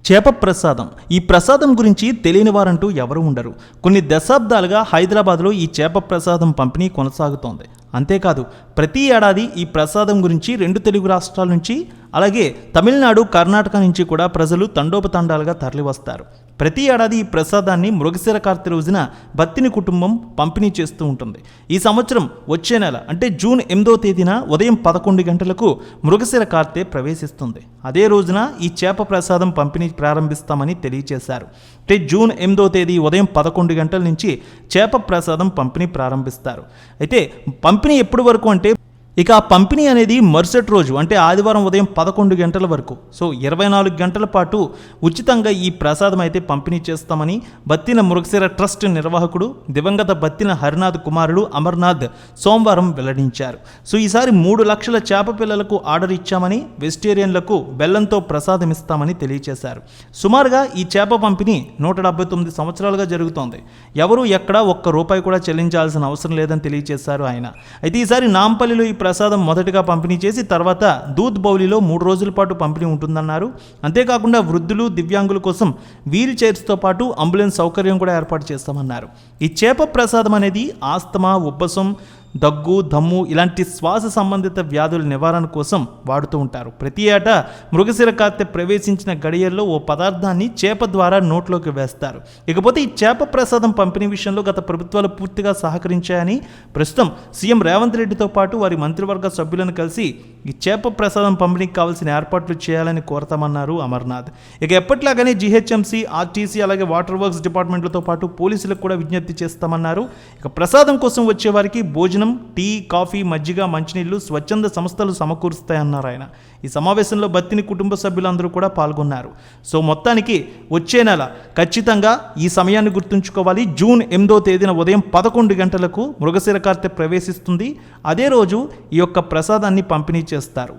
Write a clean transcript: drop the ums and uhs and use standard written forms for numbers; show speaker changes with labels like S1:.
S1: చేప ప్రసాదం. ఈ ప్రసాదం గురించి తెలియని వారంటూ ఎవరు ఉండరు. కొన్ని దశాబ్దాలుగా హైదరాబాద్లో ఈ చేప ప్రసాదం పంపిణీ కొనసాగుతోంది. అంతేకాదు ప్రతి ఏడాది ఈ ప్రసాదం గురించి 2 తెలుగు రాష్ట్రాల నుంచి అలాగే తమిళనాడు, కర్ణాటక నుంచి కూడా ప్రజలు తండోపతండాలుగా తరలివస్తారు. ప్రతి ఏడాది ఈ ప్రసాదాన్ని మృగశిర కార్తె రోజున బత్తిని కుటుంబం పంపిణీ చేస్తూ ఉంటుంది. ఈ సంవత్సరం వచ్చే నెల అంటే జూన్ 8వ తేదీన ఉదయం 11 గంటలకు మృగశిర కార్తె ప్రవేశిస్తుంది. అదే రోజున ఈ చేప ప్రసాదం పంపిణీ ప్రారంభిస్తామని తెలియజేశారు. అంటే జూన్ 8వ తేదీ ఉదయం 11 గంటల నుంచి చేప ప్రసాదం పంపిణీ ప్రారంభిస్తారు. అయితే పంపిణీ ఎప్పటి వరకు అంటే ఇక ఆ పంపిణీ అనేది మరుసటి రోజు అంటే ఆదివారం ఉదయం 11 గంటల వరకు, సో 24 గంటల పాటు ఉచితంగా ఈ ప్రసాదం అయితే పంపిణీ చేస్తామని బత్తిన మృగశిర ట్రస్ట్ నిర్వాహకుడు దివంగత బత్తిన హరినాథ్ కుమారుడు అమర్నాథ్ సోమవారం వెల్లడించారు. సో ఈసారి 3 లక్షల చేప పిల్లలకు ఆర్డర్ ఇచ్చామని, వెజిటేరియన్లకు బెల్లంతో ప్రసాదం ఇస్తామని తెలియజేశారు. సుమారుగా ఈ చేప పంపిణీ 179 సంవత్సరాలుగా జరుగుతోంది. ఎవరు ఎక్కడా ₹1 కూడా చెల్లించాల్సిన అవసరం లేదని తెలియజేశారు ఆయన. అయితే ఈసారి నాంపల్లిలో ఈ ప్రసాదం మొదటగా పంపిణీ చేసి తర్వాత దూద్ బౌలిలో 3 రోజుల పాటు పంపిణీ ఉంటుందన్నారు. అంతేకాకుండా వృద్ధులు, దివ్యాంగుల కోసం వీల్ చైర్స్తో పాటు అంబులెన్స్ సౌకర్యం కూడా ఏర్పాటు చేస్తామన్నారు. ఈ చేప ప్రసాదం అనేది ఆస్తమా, ఉబ్బసం, దగ్గు, దమ్ము ఇలాంటి శ్వాస సంబంధిత వ్యాధుల నివారణ కోసం వాడుతూ ఉంటారు. ప్రతి ఏటా మృగశిర కార్తె ప్రవేశించిన గడియల్లో ఓ పదార్థాన్ని చేప ద్వారా నోట్లోకి వేస్తారు. ఇకపోతే ఈ చేప ప్రసాదం పంపిణీ విషయంలో గత ప్రభుత్వాలు పూర్తిగా సహకరించాయని, ప్రస్తుతం సీఎం రేవంత్ రెడ్డితో పాటు వారి మంత్రివర్గ సభ్యులను కలిసి ఈ చేప ప్రసాదం పంపిణీకి కావాల్సిన ఏర్పాట్లు చేయాలని కోరతామన్నారు అమర్నాథ్. ఇక ఎప్పట్లాగానే జీహెచ్ఎంసీ, ఆర్టీసీ అలాగే వాటర్ వర్క్స్ డిపార్ట్మెంట్లతో పాటు పోలీసులకు కూడా విజ్ఞప్తి చేస్తామన్నారు. ఇక ప్రసాదం కోసం వచ్చే వారికి భోజనం, టీ, కాఫీ, మజ్జిగ, మంచినీళ్లు స్వచ్ఛంద సంస్థలు సమకూరుస్తాయన్నారు ఆయన. ఈ సమావేశంలో బత్తిని కుటుంబ సభ్యులందరూ కూడా పాల్గొన్నారు. సో మొత్తానికి వచ్చే నెల ఖచ్చితంగా ఈ సమయాన్ని గుర్తుంచుకోవాలి. జూన్ 8వ తేదీన ఉదయం 11 గంటలకు మృగశిర కార్తె ప్రవేశిస్తుంది. అదే రోజు ఈ యొక్క ప్రసాదాన్ని పంపిణీ చేస్తారు.